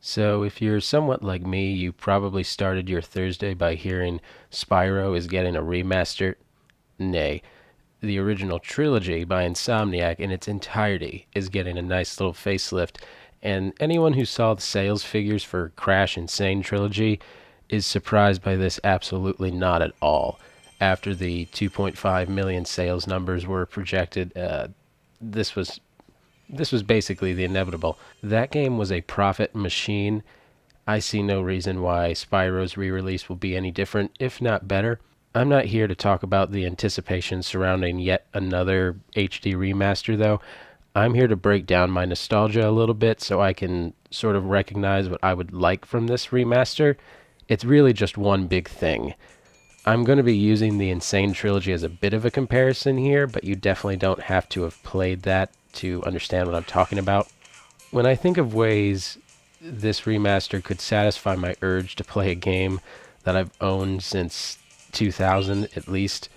So, if you're somewhat like me, you probably started your Thursday by hearing Spyro is getting a remaster. Nay, the original trilogy by Insomniac in its entirety is getting a nice little facelift, and anyone who saw the sales figures for Crash Insane Trilogy is surprised by this absolutely not at all. After the 2.5 million sales numbers were projected, this was this was basically the inevitable. That game was a profit machine. I see no reason why Spyro's re-release will be any different, if not better. I'm not here to talk about the anticipation surrounding yet another HD remaster, though. I'm here to break down my nostalgia a little bit so I can sort of recognize what I would like from this remaster. It's really just one big thing. I'm going to be using the Insane Trilogy as a bit of a comparison here, but you definitely don't have to have played that to understand what I'm talking about. When I think of ways this remaster could satisfy my urge to play a game that I've owned since 2000 at least,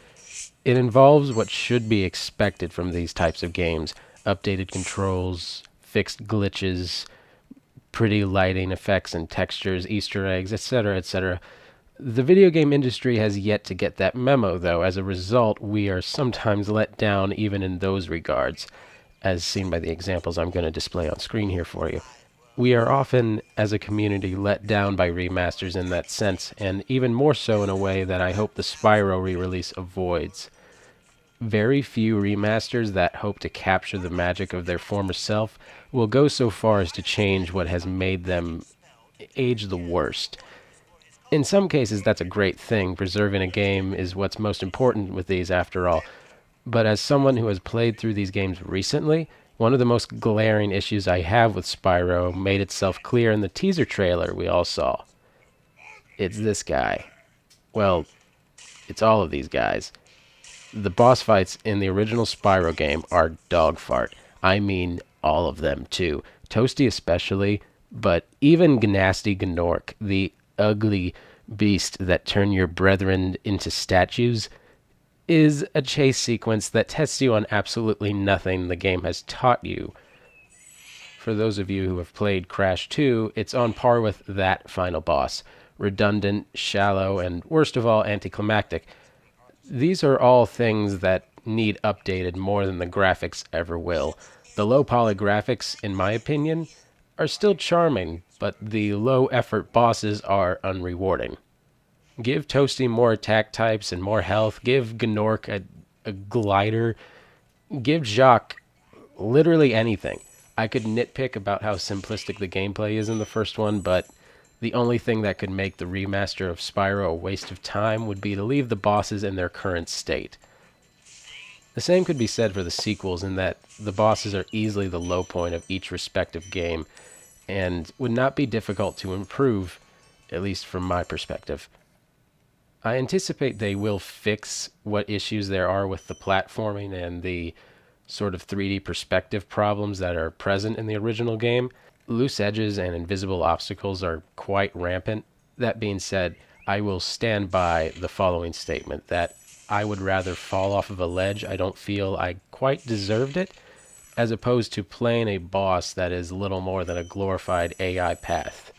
it involves what should be expected from these types of games: updated controls, fixed glitches, pretty lighting effects and textures, Easter eggs, etc., etc. The video game industry has yet to get that memo, though. As a result, we are sometimes let down even in those regards, as seen by the examples I'm going to display on screen here for you. We are often, as a community, let down by remasters in that sense, and even more so in a way that I hope the Spyro re-release avoids. Very few remasters that hope to capture the magic of their former self will go so far as to change what has made them age the worst. In some cases, that's a great thing. Preserving a game is what's most important with these, after all. But as someone who has played through these games recently, one of the most glaring issues I have with Spyro made itself clear in the teaser trailer we all saw. It's this guy. Well, it's all of these guys. The boss fights in the original Spyro game are dog fart. I mean, all of them, too. Toasty especially, but even Gnasty Gnorc, the ugly beast that turn your brethren into statues, is a chase sequence that tests you on absolutely nothing the game has taught you. For those of you who have played Crash 2, it's on par with that final boss. Redundant, shallow, and worst of all, anticlimactic. These are all things that need updated more than the graphics ever will. The low poly graphics, in my opinion, are still charming, but the low effort bosses are unrewarding. Give Toasty more attack types and more health. Give Gnorc a glider. Give Jacques literally anything. I could nitpick about how simplistic the gameplay is in the first one, but the only thing that could make the remaster of Spyro a waste of time would be to leave the bosses in their current state. The same could be said for the sequels, in that the bosses are easily the low point of each respective game and would not be difficult to improve, at least from my perspective. I anticipate they will fix what issues there are with the platforming and the sort of 3D perspective problems that are present in the original game. Loose edges and invisible obstacles are quite rampant. That being said, I will stand by the following statement that I would rather fall off of a ledge I don't feel I quite deserved it, as opposed to playing a boss that is little more than a glorified AI path.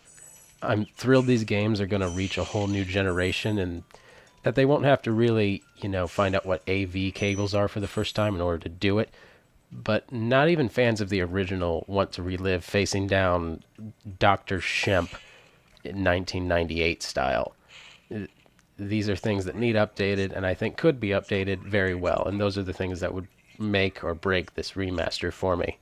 I'm thrilled these games are going to reach a whole new generation and that they won't have to really, find out what AV cables are for the first time in order to do it. But not even fans of the original want to relive facing down Dr. Shemp in 1998 style. These are things that need updated and I think could be updated very well, and those are the things that would make or break this remaster for me.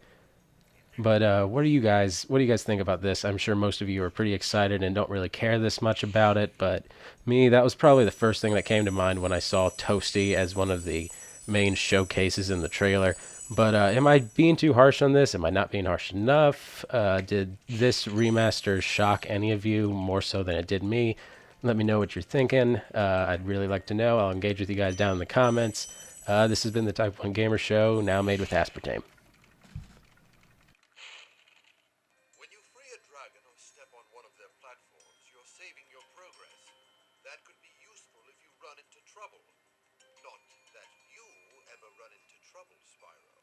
But what do you guys think about this? I'm sure most of you are pretty excited and don't really care this much about it, but me, that was probably the first thing that came to mind when I saw Toasty as one of the main showcases in the trailer. But am I being too harsh on this? Am I not being harsh enough? Did this remaster shock any of you more so than it did me? Let me know what you're thinking. I'd really like to know. I'll engage with you guys down in the comments. This has been the Type 1 Gamer Show, now made with aspartame. When you free a dragon or step on one of their platforms, you're saving your progress. That could be useful if you run into trouble. Not that you ever run into trouble, Spyro.